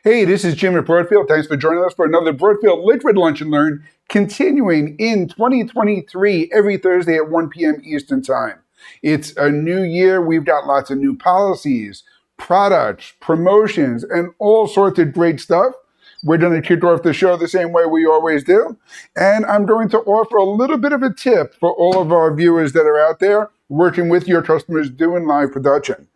Hey, this is Jim at Broadfield. Thanks for joining us for another Broadfield Liquid Lunch and Learn, continuing in 2023 every Thursday at 1 p.m. Eastern Time. It's a new year. We've got lots of new policies, products, promotions, and all sorts of great stuff. We're going to kick off the show the same way we always do. And I'm going to offer a little bit of a tip for all of our viewers that are out there working with your customers doing live production.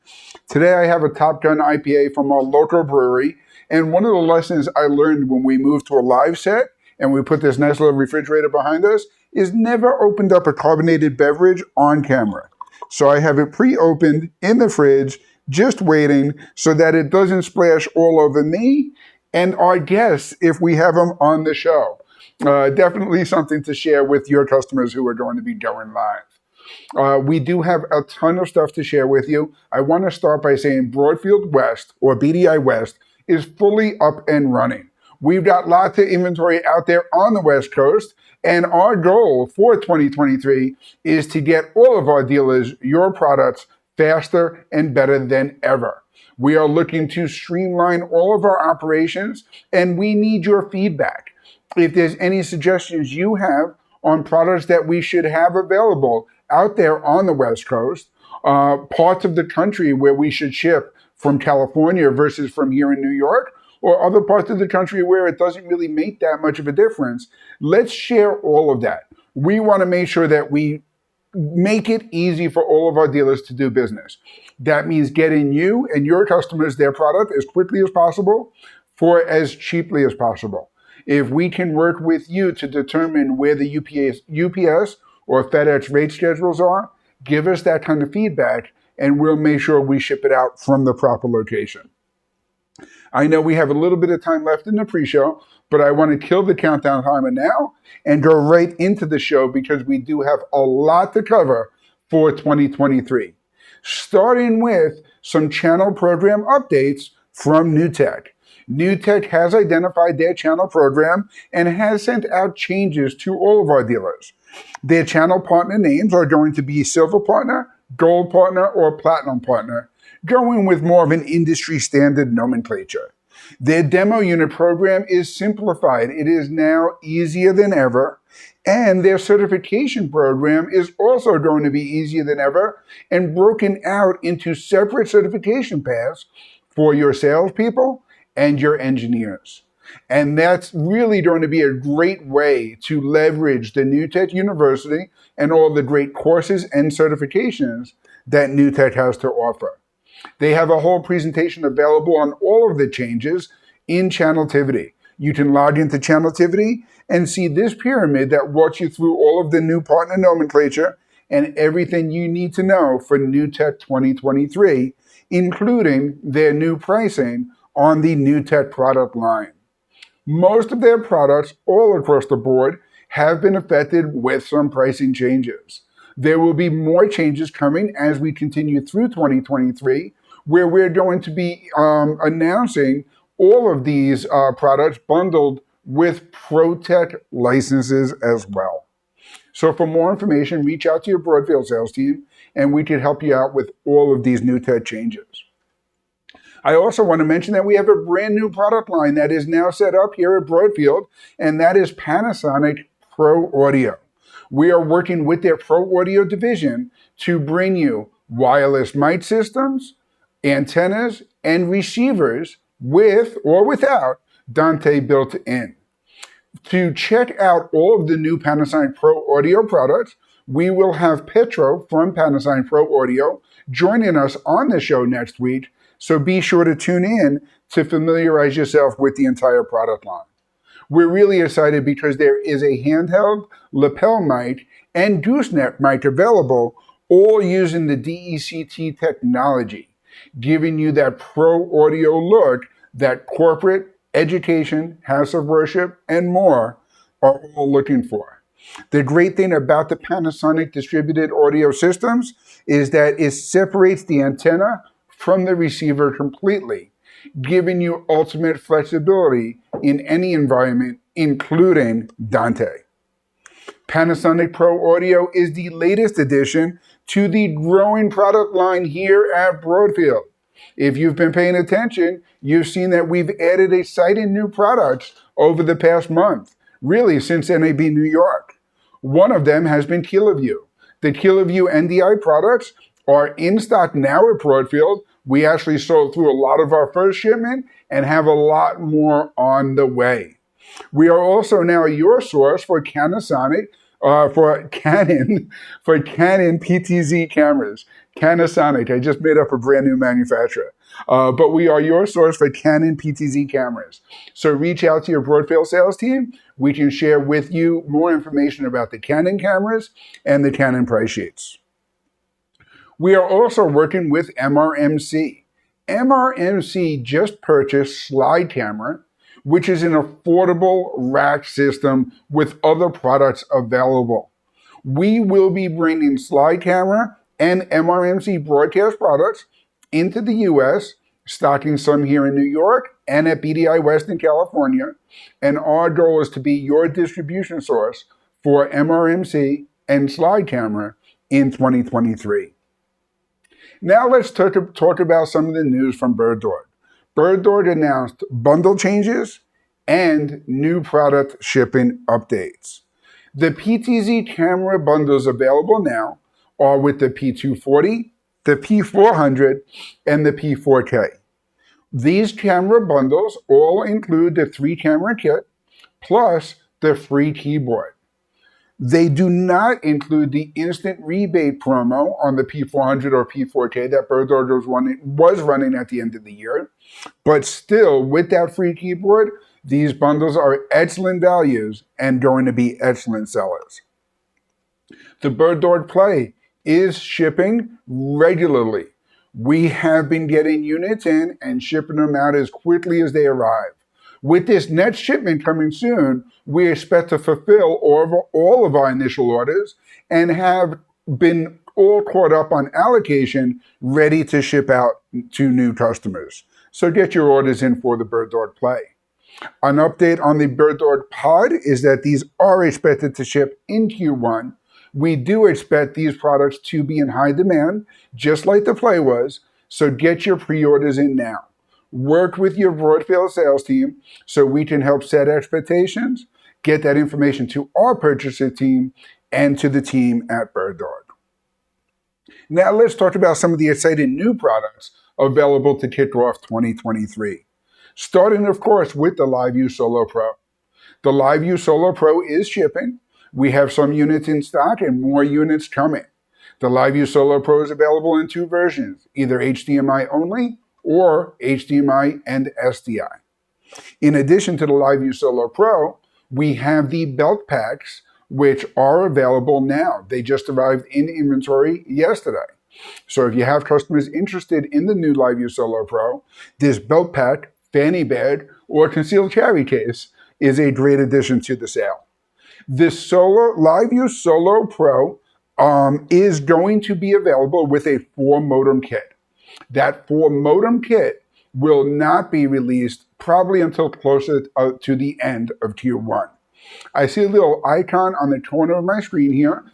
Today I have a Top Gun IPA from our local brewery. And one of the lessons I learned when we moved to a live set and we put this nice little refrigerator behind us is never opened up a carbonated beverage on camera. So I have it pre-opened in the fridge, just waiting so that it doesn't splash all over me and our guests if we have them on the show. Definitely something to share with your customers who are going to be going live. We do have a ton of stuff to share with you. I want to start by saying Broadfield West, or BDI West, is fully up and running. We've got lots of inventory out there on the West Coast, and our goal for 2023 is to get all of our dealers your products faster and better than ever. We are looking to streamline all of our operations, and we need your feedback. If there's any suggestions you have on products that we should have available out there on the West Coast, parts of the country where we should ship from California versus from here in New York, or other parts of the country where it doesn't really make that much of a difference, let's share all of that. We want to make sure that we make it easy for all of our dealers to do business. That means getting you and your customers their product as quickly as possible for as cheaply as possible. If we can work with you to determine where the UPS or FedEx rate schedules are, give us that kind of feedback, and we'll make sure we ship it out from the proper location. I know we have a little bit of time left in the pre-show, but I want to kill the countdown timer now and go right into the show because we do have a lot to cover for 2023. Starting with some channel program updates from NewTek. NewTek has identified their channel program and has sent out changes to all of our dealers. Their channel partner names are going to be Silver Partner, Gold Partner, or Platinum Partner, going with more of an industry standard nomenclature. Their demo unit program is simplified. It is now easier than ever, and their certification program is also going to be easier than ever and broken out into separate certification paths for your salespeople and your engineers. And that's really going to be a great way to leverage the NewTek University and all the great courses and certifications that NewTek has to offer. They have a whole presentation available on all of the changes in Channeltivity. You can log into Channeltivity and see this pyramid that walks you through all of the new partner nomenclature and everything you need to know for NewTek 2023, including their new pricing on the NewTek product line. Most of their products all across the board have been affected with some pricing changes. There will be more changes coming as we continue through 2023, where we're going to be announcing all of these products bundled with ProTech licenses as well. So for more information, reach out to your Broadfield sales team, and we can help you out with all of these NewTek changes. I also want to mention that we have a brand new product line that is now set up here at Broadfield, and that is Panasonic Pro Audio. We are working with their Pro Audio division to bring you wireless mic systems, antennas, and receivers with or without Dante built in. To check out all of the new Panasonic Pro Audio products, we will have Petro from Panasonic Pro Audio joining us on the show next week. So be sure to tune in to familiarize yourself with the entire product line. We're really excited because there is a handheld lapel mic and gooseneck mic available, all using the DECT technology, giving you that pro audio look that corporate, education, house of worship, and more are all looking for. The great thing about the Panasonic distributed audio systems is that it separates the antenna from the receiver completely, giving you ultimate flexibility in any environment, including Dante. Panasonic Pro Audio is the latest addition to the growing product line here at Broadfield. If you've been paying attention, you've seen that we've added exciting new products over the past month, really since NAB New York. One of them has been Kiloview. The Kiloview NDI products are in stock now at Broadfield. We actually sold through a lot of our first shipment and have a lot more on the way. We are also now your source for Panasonic, for Canon PTZ cameras. Panasonic, I just made up a brand new manufacturer. But we are your source for Canon PTZ cameras. So reach out to your Broadfield sales team. We can share with you more information about the Canon cameras and the Canon price sheets. We are also working with MRMC. MRMC just purchased Slide Camera, which is an affordable rack system with other products available. We will be bringing Slide Camera and MRMC broadcast products into the US, stocking some here in New York and at BDI West in California. And our goal is to be your distribution source for MRMC and Slide Camera in 2023. Now let's talk about some of the news from BirdDog. BirdDog announced bundle changes and new product shipping updates. The PTZ camera bundles available now are with the P240, the P400, and the P4K. These camera bundles all include the 3-camera kit plus the free keyboard. They do not include the instant rebate promo on the P400 or P4K that BirdDog was running at the end of the year. But still, with that free keyboard, these bundles are excellent values and going to be excellent sellers. The BirdDog Play is shipping regularly. We have been getting units in and shipping them out as quickly as they arrive. With this next shipment coming soon, we expect to fulfill all of our initial orders and have been all caught up on allocation, ready to ship out to new customers. So get your orders in for the BirdDog Play. An update on the BirdDog Pod is that these are expected to ship in Q1. We do expect these products to be in high demand, just like the Play was, so get your pre-orders in now. Work with your Broadfield sales team so we can help set expectations, get that information to our purchaser team and to the team at BirdDog. Now let's talk about some of the exciting new products available to kick off 2023. Starting, of course, with the LiveU Solo Pro. The LiveU Solo Pro is shipping. We have some units in stock and more units coming. The LiveU Solo Pro is available in 2 versions, either HDMI only or HDMI and SDI. In addition to the LiveU Solo Pro, we have the belt packs, which are available now. They just arrived in inventory yesterday. So if you have customers interested in the new LiveU Solo Pro, this belt pack, fanny bag, or concealed carry case is a great addition to the sale. This LiveU Solo Pro is going to be available with a 4-modem kit. That 4-modem kit will not be released probably until closer to the end of Q1. I see a little icon on the corner of my screen here.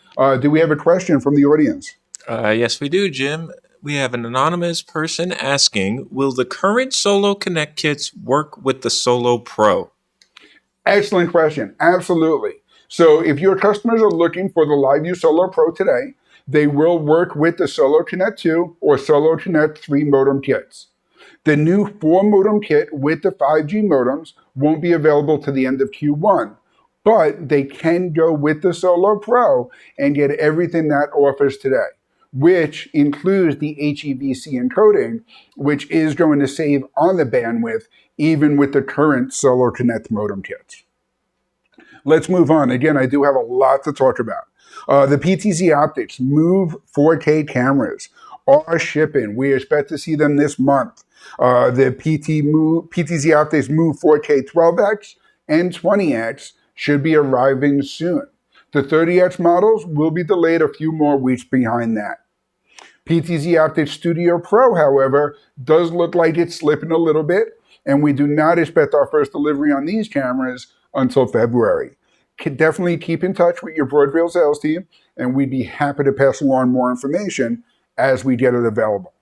Do we have a question from the audience? Yes, we do, Jim. We have an anonymous person asking, will the current Solo Connect kits work with the Solo Pro? Excellent question. Absolutely. So if your customers are looking for the LiveU Solo Pro today, they will work with the Solo Connect 2 or Solo Connect 3 modem kits. The new 4-modem kit with the 5G modems won't be available to the end of Q1, but they can go with the Solo Pro and get everything that offers today, which includes the HEVC encoding, which is going to save on the bandwidth even with the current Solo Connect modem kits. Let's move on. Again, I do have a lot to talk about. The PTZOptics Move 4K cameras are shipping. We expect to see them this month. The PTZOptics Move 4K 12X and 20X should be arriving soon. The 30X models will be delayed a few more weeks behind that. PTZOptics Studio Pro, however, does look like it's slipping a little bit, and we do not expect our first delivery on these cameras until February. Definitely keep in touch with your Broadfield sales team, and we'd be happy to pass along more information as we get it available.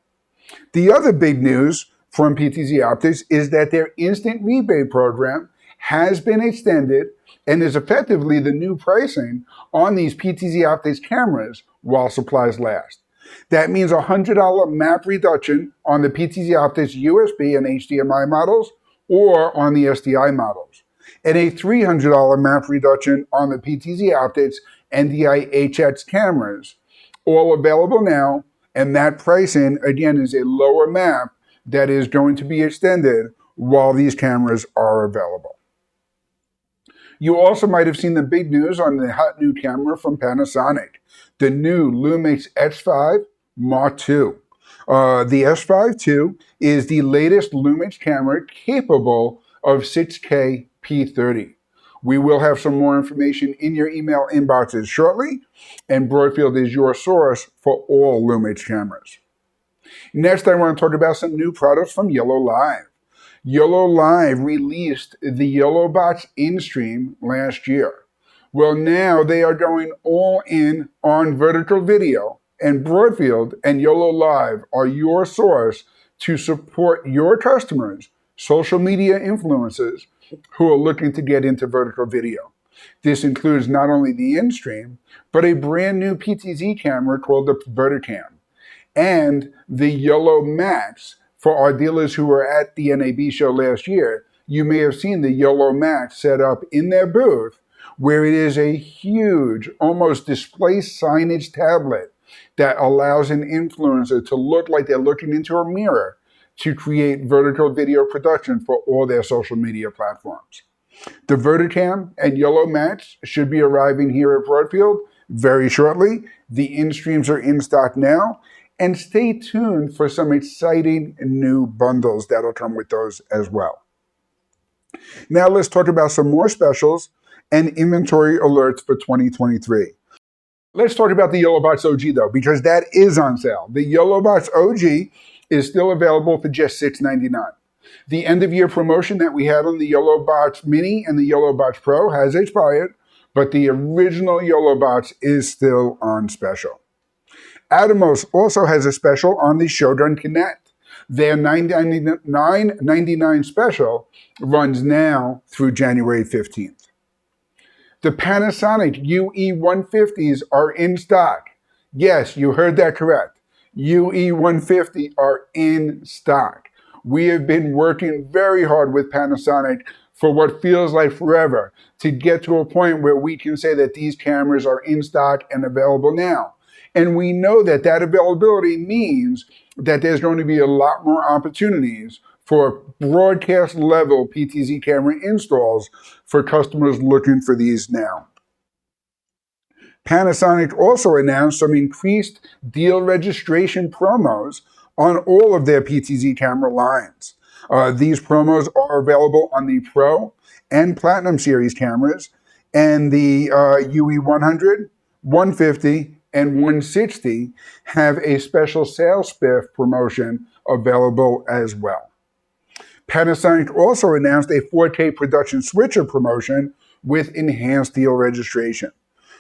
The other big news from PTZOptics is that their instant rebate program has been extended and is effectively the new pricing on these PTZOptics cameras while supplies last. That means a $100 map reduction on the PTZOptics USB and HDMI models or on the SDI models, and a $300 map reduction on the PTZOptics NDI HX cameras, all available now. And that pricing, again, is a lower map that is going to be extended while these cameras are available. You also might have seen the big news on the hot new camera from Panasonic, the new LUMIX S5 Mark II. The S5 II is the latest LUMIX camera capable of 6K P30. We will have some more information in your email inboxes shortly, and Broadfield is your source for all LUMIX cameras. Next, I want to talk about some new products from YoloLiv. YoloLiv released the YoloBox InStream last year. Well, now they are going all in on vertical video, and Broadfield and YoloLiv are your source to support your customers, social media influencers, who are looking to get into vertical video. This includes not only the InStream, but a brand new PTZ camera called the Verticam, and the YoloMax. For our dealers who were at the NAB show last year, you may have seen the YoloMax set up in their booth, where it is a huge, almost display signage tablet that allows an influencer to look like they're looking into a mirror to create vertical video production for all their social media platforms. The Verticam and YoloMax should be arriving here at Broadfield very shortly. The InStreams are in stock now, and stay tuned for some exciting new bundles that'll come with those as well. Now let's talk about some more specials and inventory alerts for 2023. Let's talk about the YoloBox OG though, because that is on sale. The YoloBox OG is still available for just $6.99. The end of year promotion that we had on the YoloBox Mini and the YoloBox Pro has expired, but the original YoloBox is still on special. Atomos also has a special on the Shogun Connect. Their $9.99 special runs now through January 15th. The Panasonic UE150s are in stock. Yes, you heard that correct. UE150 are in stock. We have been working very hard with Panasonic for what feels like forever to get to a point where we can say that these cameras are in stock and available now. And we know that that availability means that there's going to be a lot more opportunities for broadcast level PTZ camera installs for customers looking for these now. Panasonic also announced some increased deal registration promos on all of their PTZ camera lines. These promos are available on the Pro and Platinum Series cameras, and the UE100, 150, and 160 have a special sales spiff promotion available as well. Panasonic also announced a 4K production switcher promotion with enhanced deal registration.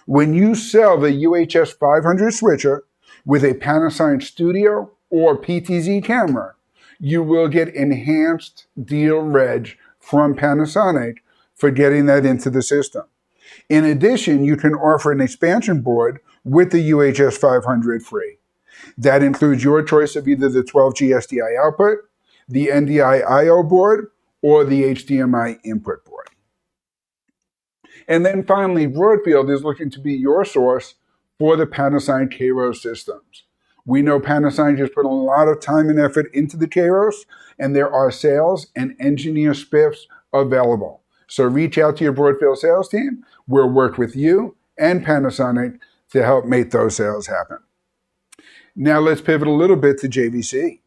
When you sell the UHS 500 switcher with a Panasonic Studio or PTZ camera, you will get enhanced deal reg from Panasonic for getting that into the system. In addition, you can offer an expansion board with the UHS 500 free. That includes your choice of either the 12G SDI output, the NDI I/O board, or the HDMI input board. And then finally, Broadfield is looking to be your source for the Panasonic Kairos systems. We know Panasonic has put a lot of time and effort into the Kairos, and there are sales and engineer spiffs available. So reach out to your Broadfield sales team. We'll work with you and Panasonic to help make those sales happen. Now let's pivot a little bit to JVC.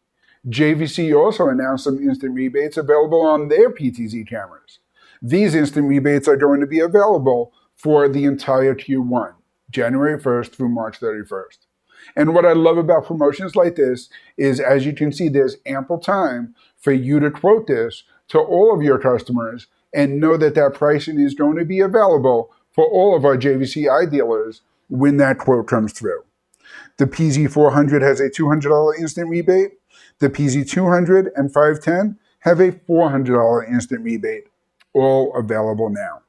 JVC also announced some instant rebates available on their PTZ cameras. These instant rebates are going to be available for the entire Q1, January 1st through March 31st. And what I love about promotions like this is, as you can see, there's ample time for you to quote this to all of your customers and know that that pricing is going to be available for all of our JVCI dealers when that quote comes through. The PZ400 has a $200 instant rebate. The PZ200 and 510 have a $400 instant rebate, all available now.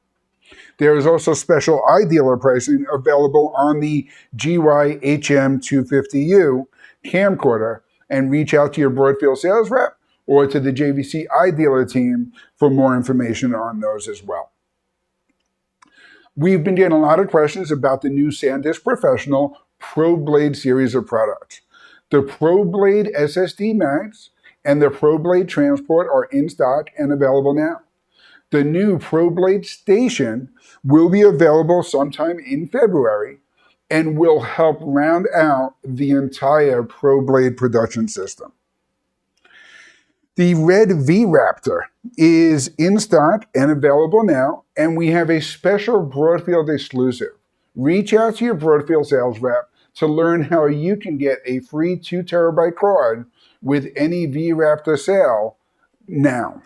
There is also special iDealer pricing available on the GY-HM250U camcorder, and reach out to your Broadfield sales rep or to the JVC iDealer team for more information on those as well. We've been getting a lot of questions about the new Sandisk Professional ProBlade series of products. The ProBlade SSD Max and the ProBlade Transport are in stock and available now. The new ProBlade Station will be available sometime in February and will help round out the entire ProBlade production system. The Red V-Raptor is in stock and available now, and we have a special Broadfield exclusive. Reach out to your Broadfield sales rep to learn how you can get a free 2 terabyte card with any V-Raptor sale now.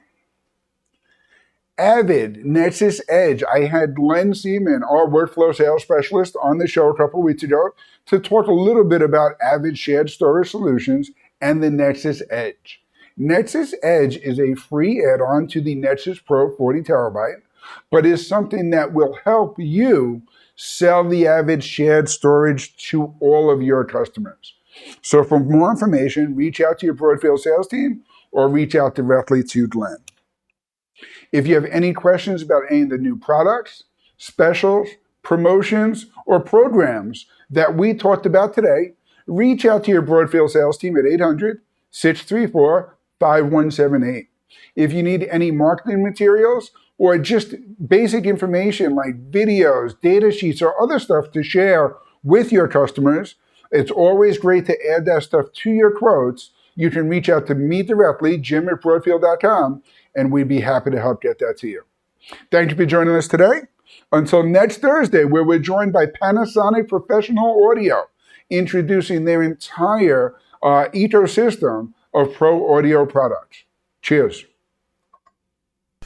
Avid Nexus Edge. I had Len Seaman, our workflow sales specialist, on the show a couple of weeks ago to talk a little bit about Avid shared storage solutions and the Nexus Edge. Nexus Edge is a free add-on to the Nexus Pro 40 terabyte, but is something that will help you sell the Avid shared storage to all of your customers. So for more information, reach out to your Broadfield sales team or reach out directly to Glenn. If you have any questions about any of the new products, specials, promotions, or programs that we talked about today, reach out to your Broadfield sales team at 800-634-5178. If you need any marketing materials or just basic information like videos, data sheets, or other stuff to share with your customers, it's always great to add that stuff to your quotes. You can reach out to me directly, jim@broadfield.com, and we'd be happy to help get that to you. Thank you for joining us today. Until next Thursday, where we're joined by Panasonic Professional Audio, introducing their entire ecosystem of pro audio products. Cheers.